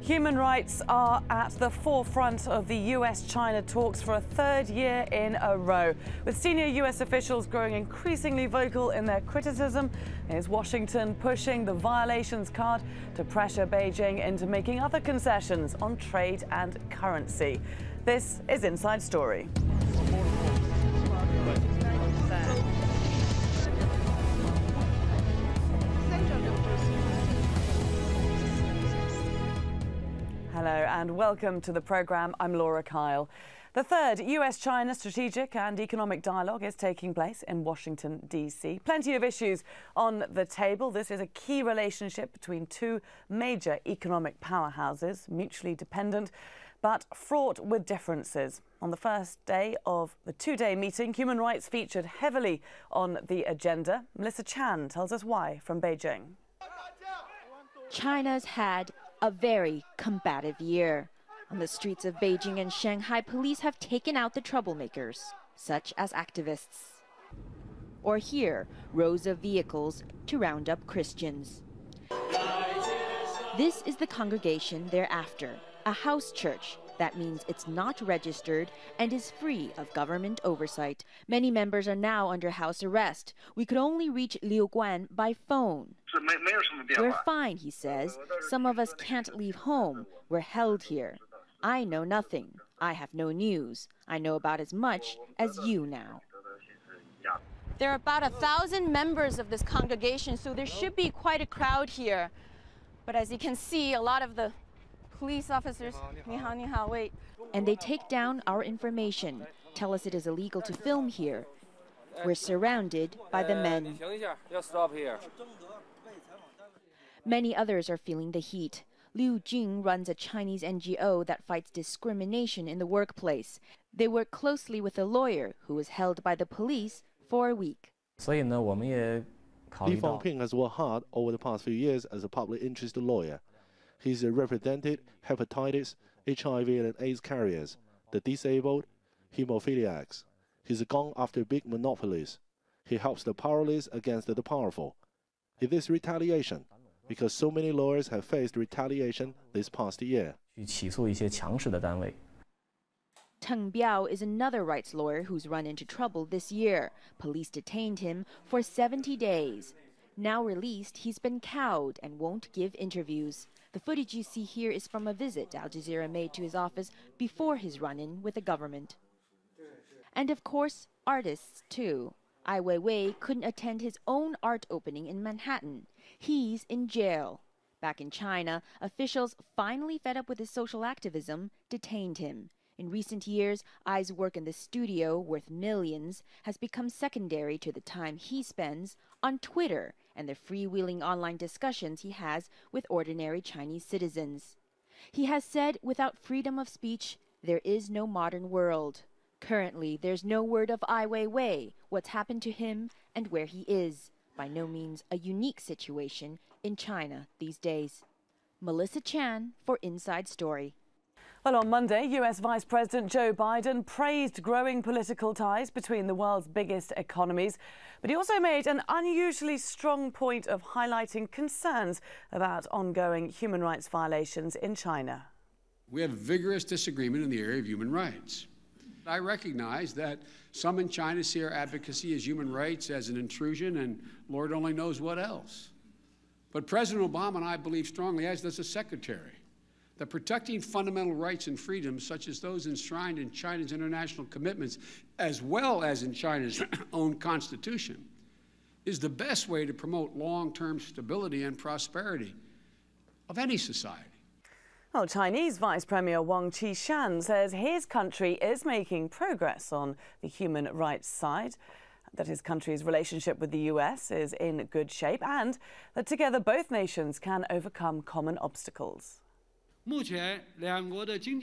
Human rights are at the forefront of the US-China talks for a third year in a row. With senior US officials growing increasingly vocal in their criticism, is Washington pushing the violations card to pressure Beijing into making other concessions on trade and currency. This is Inside Story. Hello and welcome to the programme. I'm Laura Kyle. The third US-China strategic and economic dialogue is taking place in Washington, D.C. Plenty of issues on the table. This is a key relationship between two major economic powerhouses, mutually dependent, but fraught with differences. On the first day of the two-day meeting, human rights featured heavily on the agenda. Melissa Chan tells us why from Beijing. China's had a very combative year. On the streets of Beijing and Shanghai, police have taken out the troublemakers, such as activists. Or here, rows of vehicles to round up Christians. This is the congregation they're after, a house church. That means it's not registered and is free of government oversight. Many members are now under house arrest. We could only reach Liu Guan by phone. We're fine, he says. Some of us can't leave home. We're held here. I know nothing. I have no news. I know about as much as you now. There are about 1,000 members of this congregation, so there should be quite a crowd here. But as you can see, a lot of the police officers, wait. And they take down our information, tell us it is illegal to film here. We're surrounded by the men. Many others are feeling the heat. Liu Jing runs a Chinese NGO that fights discrimination in the workplace. They work closely with a lawyer who was held by the police for a week. Li Fangping has worked hard over the past few years as a public interest lawyer. He's represented hepatitis, HIV and AIDS carriers, the disabled, hemophiliacs. He's gone after big monopolies. He helps the powerless against the powerful. It is retaliation, because so many lawyers have faced retaliation this past year. Teng Biao is another rights lawyer who's run into trouble this year. Police detained him for 70 days. Now released, he's been cowed and won't give interviews. The footage you see here is from a visit Al Jazeera made to his office before his run-in with the government. And of course, artists too. Ai Weiwei couldn't attend his own art opening in Manhattan. He's in jail. Back in China, officials, finally fed up with his social activism, detained him. In recent years, Ai's work in the studio, worth millions, has become secondary to the time he spends on Twitter and the freewheeling online discussions he has with ordinary Chinese citizens. He has said without freedom of speech, there is no modern world. Currently, there's no word of Ai Weiwei, what's happened to him and where he is. By no means a unique situation in China these days. Melissa Chan for Inside Story. Well, on Monday, US Vice President Joe Biden praised growing political ties between the world's biggest economies, but he also made an unusually strong point of highlighting concerns about ongoing human rights violations in China. We have vigorous disagreement in the area of human rights. I recognize that some in China see our advocacy as human rights as an intrusion and Lord only knows what else. But President Obama and I believe strongly, as does the Secretary, that protecting fundamental rights and freedoms, such as those enshrined in China's international commitments, as well as in China's own constitution, is the best way to promote long-term stability and prosperity of any society. Well, Chinese Vice Premier Wang Qishan says his country is making progress on the human rights side, that his country's relationship with the US is in good shape, and that together both nations can overcome common obstacles.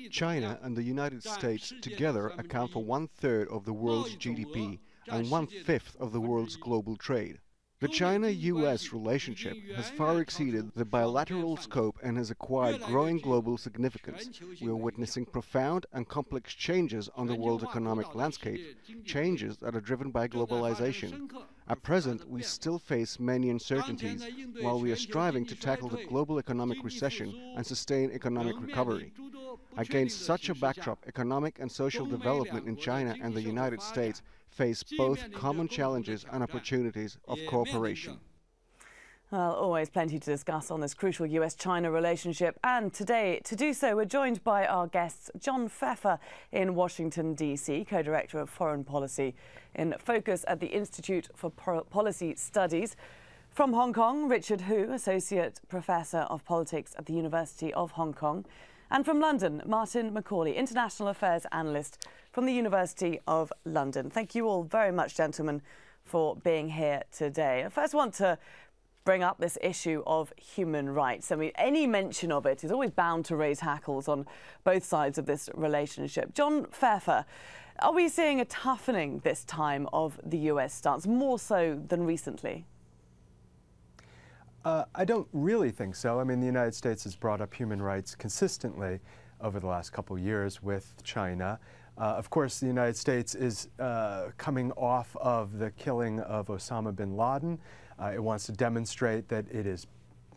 China and the United States together account for 1/3 of the world's GDP and 1/5 of the world's global trade. The China-US relationship has far exceeded the bilateral scope and has acquired growing global significance. We are witnessing profound and complex changes on the world's economic landscape, changes that are driven by globalization. At present, we still face many uncertainties while we are striving to tackle the global economic recession and sustain economic recovery. Against such a backdrop, economic and social development in China and the United States face both common challenges and opportunities of cooperation. Well, always plenty to discuss on this crucial US-China relationship. And today, to do so, we're joined by our guests, John Feffer in Washington, D.C., co-director of foreign policy in Focus at the Institute for Policy Studies. From Hong Kong, Richard Hu, associate professor of politics at the University of Hong Kong. And from London, Martin McCauley, international affairs analyst from the University of London. Thank you all very much, gentlemen, for being here today. I first want to bring up this issue of human rights. I mean, any mention of it is always bound to raise hackles on both sides of this relationship. John Feffer, are we seeing a toughening this time of the US stance, more so than recently? I don't really think so. I mean, the United States has brought up human rights consistently over the last couple of years with China. Of course, the United States is coming off of the killing of Osama bin Laden. It wants to demonstrate that it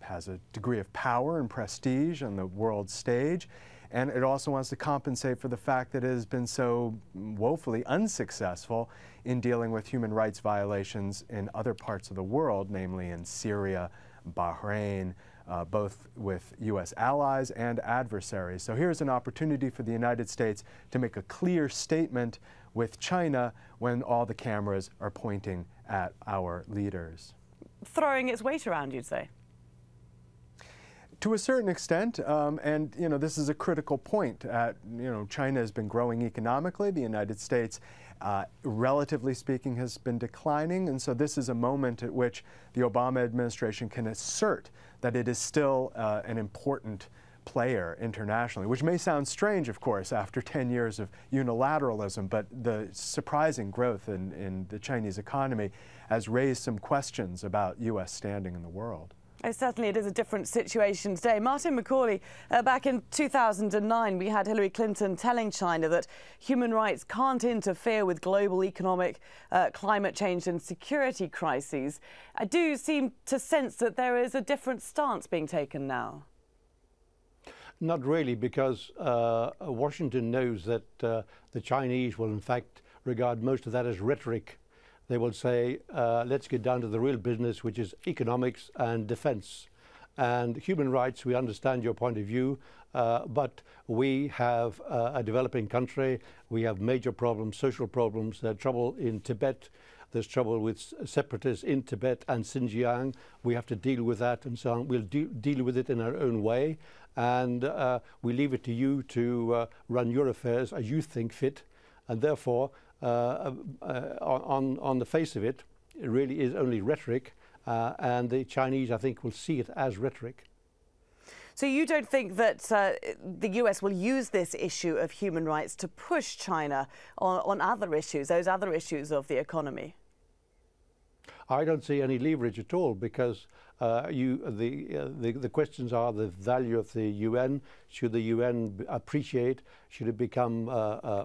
has a degree of power and prestige on the world stage. And it also wants to compensate for the fact that it has been so woefully unsuccessful in dealing with human rights violations in other parts of the world, namely in Syria, Bahrain, both with U.S. allies and adversaries. So here's an opportunity for the United States to make a clear statement with China when all the cameras are pointing at our leaders. Throwing its weight around, you'd say? To a certain extent, and this is a critical point. China has been growing economically. The United States, relatively speaking, has been declining, and so this is a moment at which the Obama administration can assert that it is still an important player internationally, which may sound strange, of course, after 10 years of unilateralism, but the surprising growth in the Chinese economy has raised some questions about U.S. standing in the world. Certainly it is a different situation today. Martin McCauley, back in 2009, we had Hillary Clinton telling China that human rights can't interfere with global economic, climate change and security crises. I do seem to sense that there is a different stance being taken now. Not really, because Washington knows that the Chinese will in fact regard most of that as rhetoric. They will say, let's get down to the real business, which is economics and defense. And human rights, we understand your point of view, but we have a developing country. We have major problems, social problems. There's trouble in Tibet. There's trouble with separatists in Tibet and Xinjiang. We have to deal with that and so on. We'll deal with it in our own way. And we leave it to you to run your affairs as you think fit. And therefore, on the face of it, it really is only rhetoric, and the Chinese, I think, will see it as rhetoric. So you don't think that the US will use this issue of human rights to push China on other issues, those other issues of the economy? I don't see any leverage at all, because the questions are the value of the UN. Should the UN appreciate? Should it become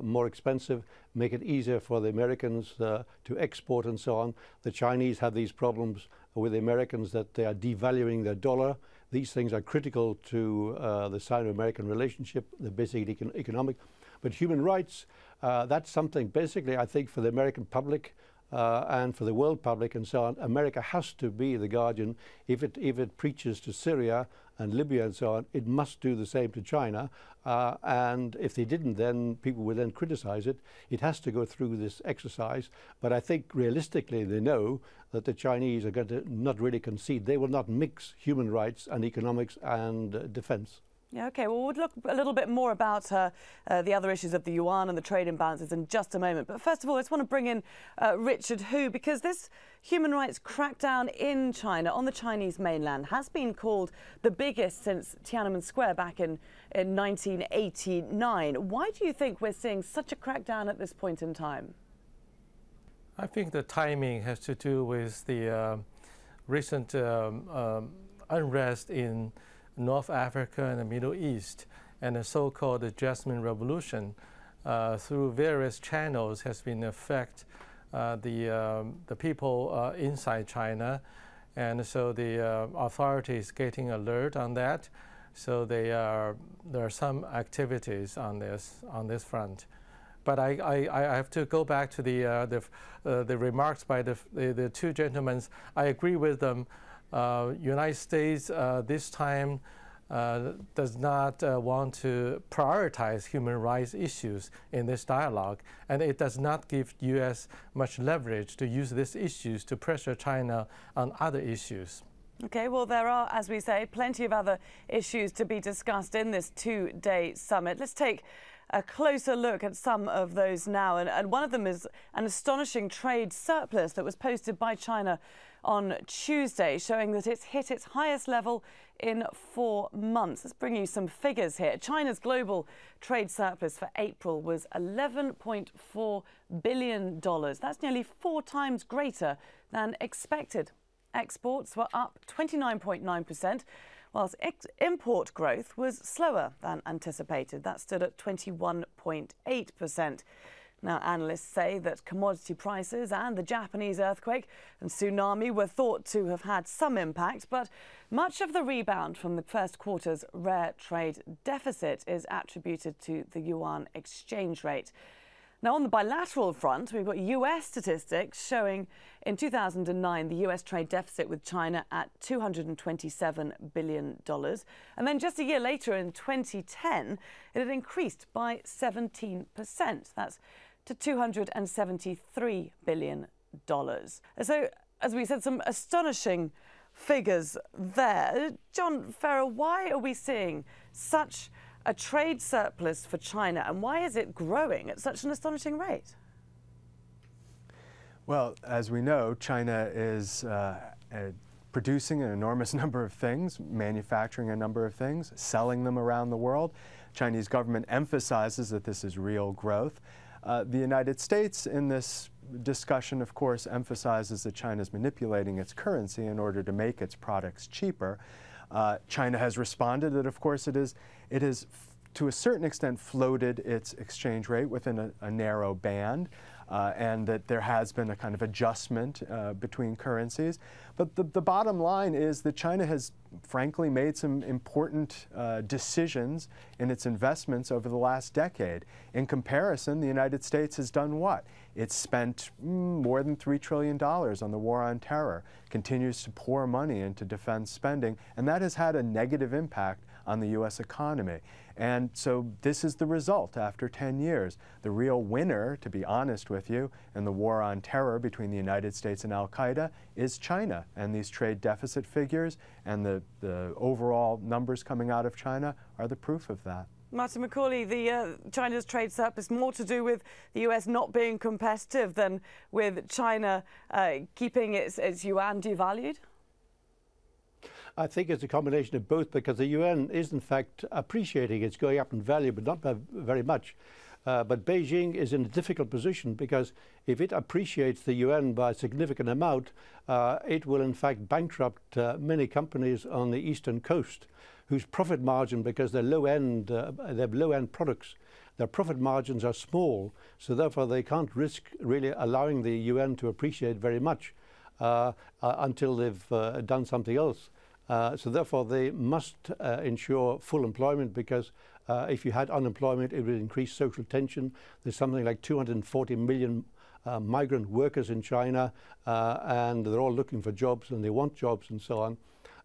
more expensive? Make it easier for the Americans to export and so on. The Chinese have these problems with the Americans that they are devaluing their dollar. These things are critical to the Sino-American relationship, the basic economic. But human rights, that's something basically, I think, for the American public and for the world public and so on. America has to be the guardian. If it preaches to Syria and Libya and so on, it must do the same to China. And if they didn't, then people would then criticize it. It has to go through this exercise. But I think realistically they know that the Chinese are going to not really concede. They will not mix human rights and economics and defense. Yeah, OK. Well, we'll look a little bit more about the other issues of the yuan and the trade imbalances in just a moment. But first of all, I just want to bring in Richard Hu, because this human rights crackdown in China, on the Chinese mainland, has been called the biggest since Tiananmen Square back in 1989. Why do you think we're seeing such a crackdown at this point in time? I think the timing has to do with the recent unrest in North Africa and the Middle East, and the so-called Jasmine Revolution through various channels has been affect the people inside China, and so the authorities getting alert on that. So there are some activities on this front. But I have to go back to the remarks by the two gentlemen. I agree with them. United States this time does not want to prioritize human rights issues in this dialogue, and it does not give U.S. much leverage to use these issues to pressure China on other issues. Okay, well, there are, as we say, plenty of other issues to be discussed in this two-day summit. Let's take a closer look at some of those now. And one of them is an astonishing trade surplus that was posted by China on Tuesday, showing that it's hit its highest level in 4 months. Let's bring you some figures here. China's global trade surplus for April was $11.4 billion. That's nearly 4 times greater than expected. Exports were up 29.9%, whilst import growth was slower than anticipated. That stood at 21.8%. Now, analysts say that commodity prices and the Japanese earthquake and tsunami were thought to have had some impact, but much of the rebound from the first quarter's rare trade deficit is attributed to the yuan exchange rate. Now, on the bilateral front, we've got US statistics showing in 2009 the US trade deficit with China at $227 billion. And then just a year later, in 2010, it had increased by 17%. That's to $273 billion. So, as we said, some astonishing figures there. John Feffer, why are we seeing such a trade surplus for China, and why is it growing at such an astonishing rate? Well, as we know, China is producing an enormous number of things, manufacturing a number of things, selling them around the world. Chinese government emphasizes that this is real growth. The United States in this discussion, of course, emphasizes that China is manipulating its currency in order to make its products cheaper. China has responded that, of course, it is to a certain extent floated its exchange rate within a narrow band, and that there has been a kind of adjustment between currencies. But the bottom line is that China has, frankly, made some important decisions in its investments over the last decade. In comparison, the United States has done what? It's spent more than $3 trillion on the war on terror, continues to pour money into defense spending, and that has had a negative impact on the U.S. economy. And so this is the result after 10 years. The real winner, to be honest with you, in the war on terror between the United States and Al-Qaeda is China. And these trade deficit figures and the overall numbers coming out of China are the proof of that. Martin McCauley, China's trade surplus more to do with the US not being competitive than with China keeping its yuan devalued? I think it's a combination of both, because the yuan is in fact appreciating. It's going up in value, but not by very much. But Beijing is in a difficult position, because if it appreciates the yuan by a significant amount, it will in fact bankrupt many companies on the eastern coast, whose profit margin, because they're low-end, they have low-end products, their profit margins are small, so therefore they can't risk really allowing the yuan to appreciate very much until they've done something else. So therefore they must ensure full employment, because if you had unemployment, it would increase social tension. There's something like 240 million migrant workers in China, and they're all looking for jobs, and they want jobs and so on.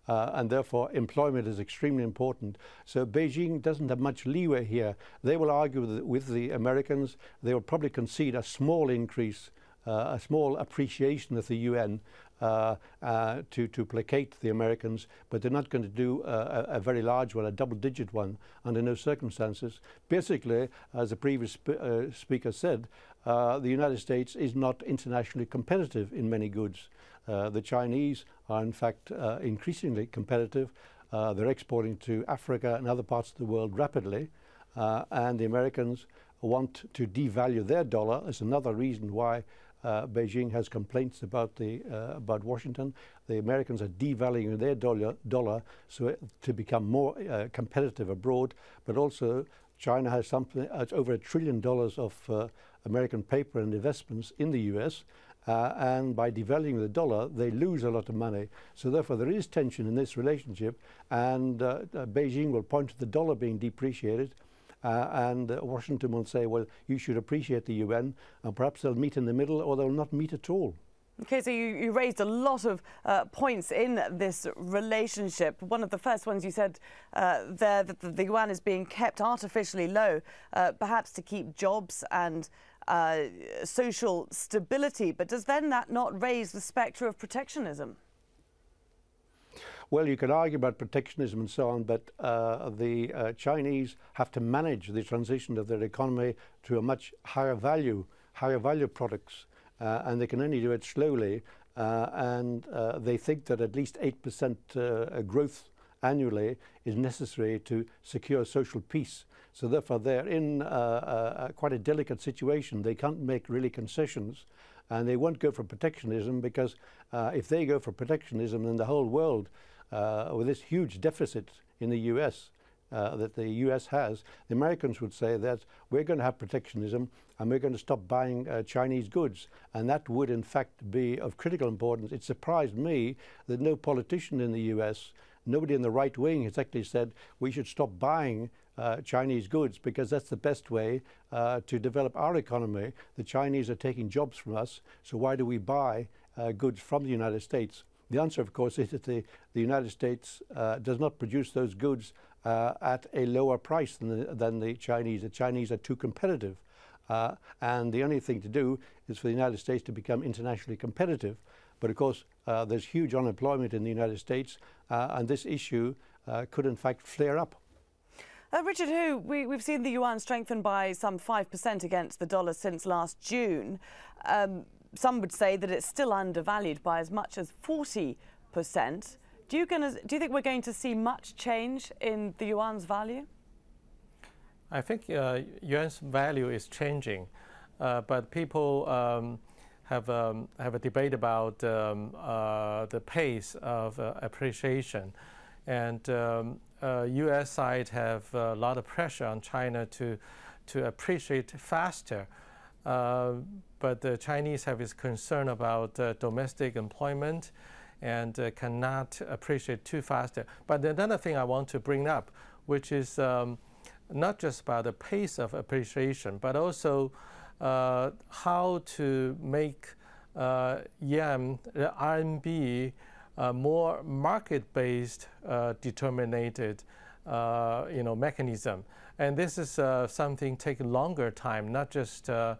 And therefore employment is extremely important. So Beijing doesn't have much leeway here. They will argue with the Americans. They will probably concede a small increase, a small appreciation of the yuan to placate the Americans, but they're not going to do a very large one, a double-digit one, under no circumstances. Basically, as the previous speaker said, the United States is not internationally competitive in many goods. The Chinese are in fact increasingly competitive. They're exporting to Africa and other parts of the world rapidly, and the Americans want to devalue their dollar. That's another reason why Beijing has complaints about Washington. the Americans are devaluing their dollar so to become more competitive abroad, but also China has something over $1 trillion of American paper and investments in the US, and by devaluing the dollar, they lose a lot of money. So therefore, there is tension in this relationship, and Beijing will point to the dollar being depreciated, and Washington will say, well, you should appreciate the UN, and perhaps they'll meet in the middle, or they'll not meet at all. Okay, so you raised a lot of points in this relationship. One of the first ones you said there, that the yuan is being kept artificially low, perhaps to keep jobs and social stability. But does then that not raise the spectre of protectionism? Well, you can argue about protectionism and so on, but the Chinese have to manage the transition of their economy to a much higher value products. And they can only do it slowly, and they think that at least 8% growth annually is necessary to secure social peace. So therefore they're in quite a delicate situation. They can't make really concessions, and they won't go for protectionism, because if they go for protectionism, then the whole world, with this huge deficit in the US, that the US has, the Americans would say that we're going to have protectionism and we're going to stop buying Chinese goods. And that would in fact be of critical importance. It surprised me that no politician in the US, nobody in the right wing, has actually said we should stop buying Chinese goods, because that's the best way to develop our economy. The Chinese are taking jobs from us, so why do we buy goods from the United States? The answer, of course, is that the United States does not produce those goods at a lower price than the Chinese. The Chinese are too competitive. And the only thing to do is for the United States to become internationally competitive. But of course, there's huge unemployment in the United States, and this issue could in fact flare up. Richard Hu, we've seen the yuan strengthen by some 5% against the dollar since last June. Some would say that it's still undervalued by as much as 40%. Do you think we're going to see much change in the yuan's value? I think yuan's value is changing, but people have a debate about the pace of appreciation, and U.S. side have a lot of pressure on China to appreciate faster. But the Chinese have this concern about domestic employment and cannot appreciate too fast. But another thing I want to bring up, which is not just about the pace of appreciation, but also how to make yen, the RMB, more market-based, determined, mechanism. And this is something taking longer time, not just a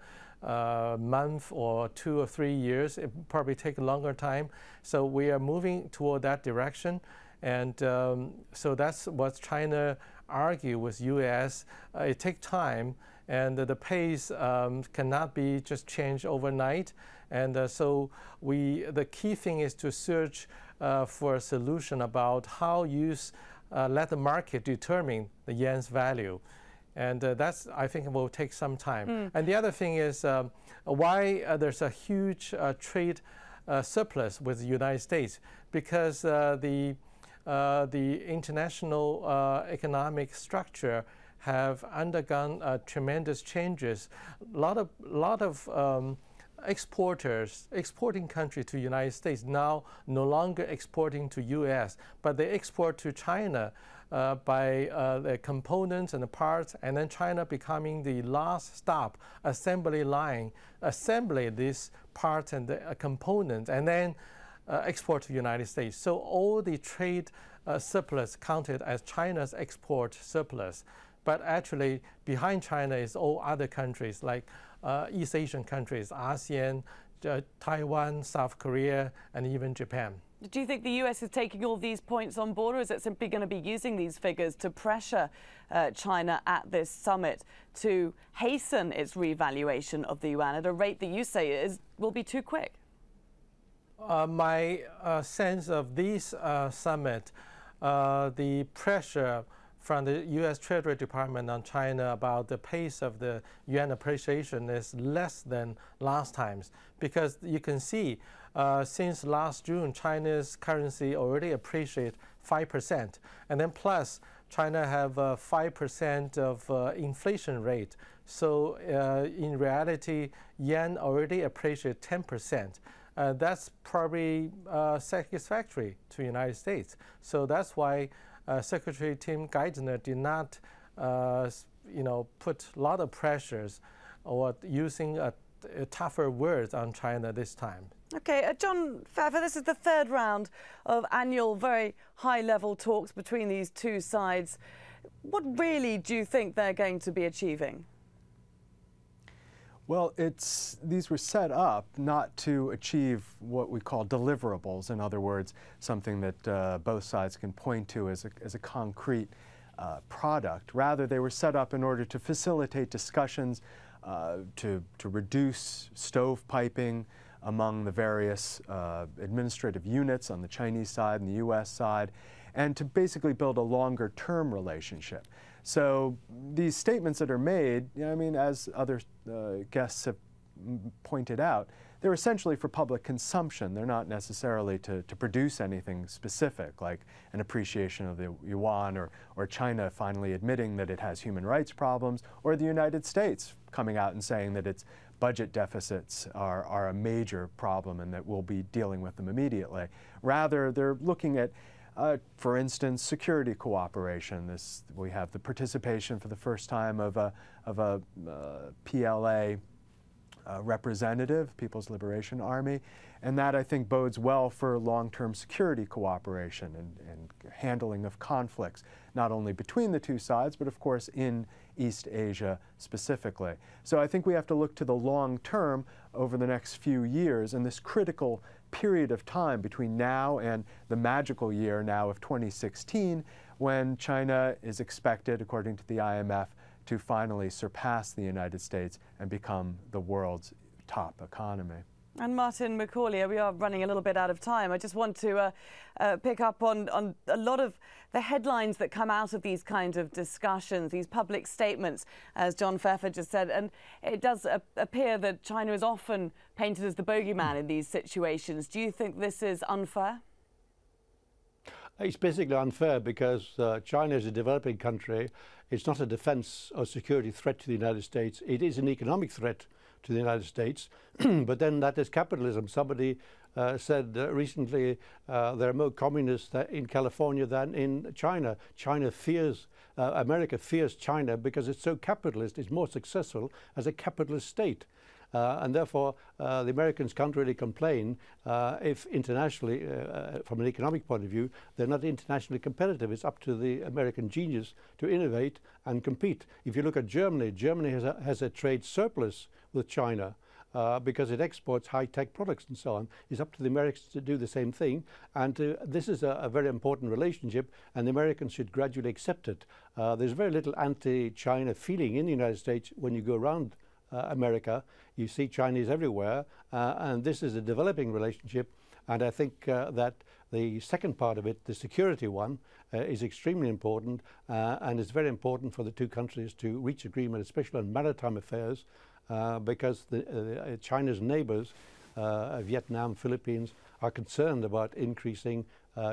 month or 2 or 3 years. It probably take a longer time. So we are moving toward that direction. And so that's what China argue with U.S. It takes time, and the pace cannot be just changed overnight. And so the key thing is to search for a solution about how let the market determine the yen's value. And that's, I think, will take some time. And the other thing is why there's a huge trade surplus with the United States, because the international economic structure have undergone tremendous changes. A lot of exporting countries to United States now no longer exporting to U.S., but they export to China by the components and the parts, and then China becoming the last stop assembly line, assembly these parts and the components, and then export to United States. So all the trade surplus counted as China's export surplus. But actually, behind China is all other countries like East Asian countries, ASEAN, Taiwan, South Korea, and even Japan. Do you think the US is taking all these points on board, or is it simply going to be using these figures to pressure China at this summit to hasten its revaluation of the yuan at a rate that you say will be too quick? My sense of this summit, the pressure from the U.S. Treasury Department on China about the pace of the yuan appreciation is less than last time's, because you can see since last June, China's currency already appreciated 5%, and then plus China have 5% of inflation rate. So in reality, yen already appreciated 10%. That's probably satisfactory to the United States. So that's why Secretary Tim Geithner did not, put a lot of pressures or using tougher words on China this time. Okay, John Feffer, this is the third round of annual, very high-level talks between these two sides. What really do you think they're going to be achieving? Well, these were set up not to achieve what we call deliverables. In other words, something that both sides can point to as a concrete product. Rather, they were set up in order to facilitate discussions, to reduce stovepiping among the various administrative units on the Chinese side and the U.S. side, and to basically build a longer-term relationship. So these statements that are made, I mean, as other guests have pointed out, they're essentially for public consumption. They're not necessarily to produce anything specific, like an appreciation of the yuan, or China finally admitting that it has human rights problems, or the United States coming out and saying that its budget deficits are a major problem and that we'll be dealing with them immediately. Rather, they're looking at for instance, security cooperation. We have the participation for the first time of a PLA representative, People's Liberation Army, and that I think bodes well for long-term security cooperation and handling of conflicts, not only between the two sides, but of course in East Asia specifically. So I think we have to look to the long term over the next few years, and this critical period of time between now and the magical year now of 2016, when China is expected, according to the IMF, to finally surpass the United States and become the world's top economy. And Martin McCauley, we are running a little bit out of time. I just want to pick up on a lot of the headlines that come out of these kinds of discussions, these public statements, as John Feffer just said. And it does appear that China is often painted as the bogeyman in these situations. Do you think this is unfair? It's basically unfair because China is a developing country. It's not a defense or security threat to the United States. It is an economic threat to the United States, but then that is capitalism. Somebody said recently there are more communists in California than in China. America fears China because it's so capitalist. It's more successful as a capitalist state. And therefore, the Americans can't really complain if internationally, from an economic point of view, they're not internationally competitive. It's up to the American genius to innovate and compete. If you look at Germany, Germany has a trade surplus with China because it exports high-tech products and so on. It's up to the Americans to do the same thing. And this is a very important relationship, and the Americans should gradually accept it. There's very little anti-China feeling in the United States when you go around America. You see Chinese everywhere, and this is a developing relationship. And I think that the second part of it, the security one, is extremely important, and it's very important for the two countries to reach agreement, especially on maritime affairs, because China's neighbors, Vietnam, Philippines, are concerned about increasing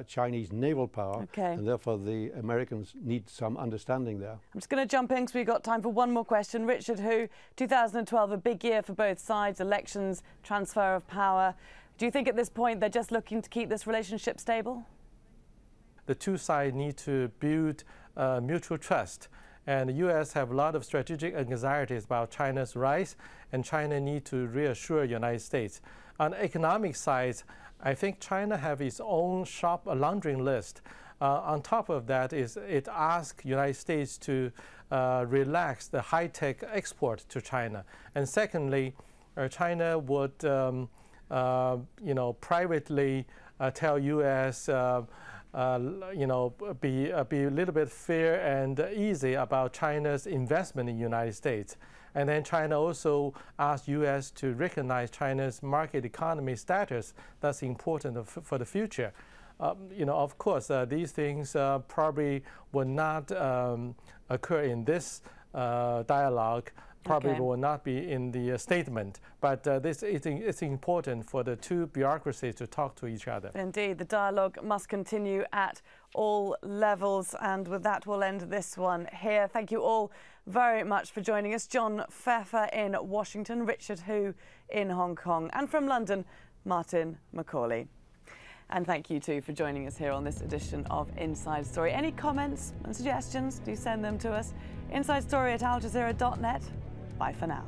Chinese naval power, and therefore the Americans need some understanding there. I'm just going to jump in because we've got time for one more question. Richard Hu, 2012, a big year for both sides, elections, transfer of power. Do you think at this point they're just looking to keep this relationship stable? The two sides need to build mutual trust. And the U.S. have a lot of strategic anxieties about China's rise, and China need to reassure the United States. On the economic side, I think China have its own sharp laundering list. On top of that, it asks United States to relax the high-tech export to China. And secondly, China would, privately tell U.S. Be a little bit fair and easy about China's investment in the United States. And then China also asked U.S. to recognize China's market economy status. That's important for the future. of course, these things probably would not occur in this dialogue. Probably will not be in the statement, but it's important for the two bureaucracies to talk to each other. Indeed, the dialogue must continue at all levels, and with that we'll end this one here. Thank you all very much for joining us. John Feffer in Washington, Richard Hu in Hong Kong, and from London, Martin McCauley. And thank you too for joining us here on this edition of Inside Story. Any comments and suggestions, do send them to us. InsideStory@aljazeera.net. Bye for now.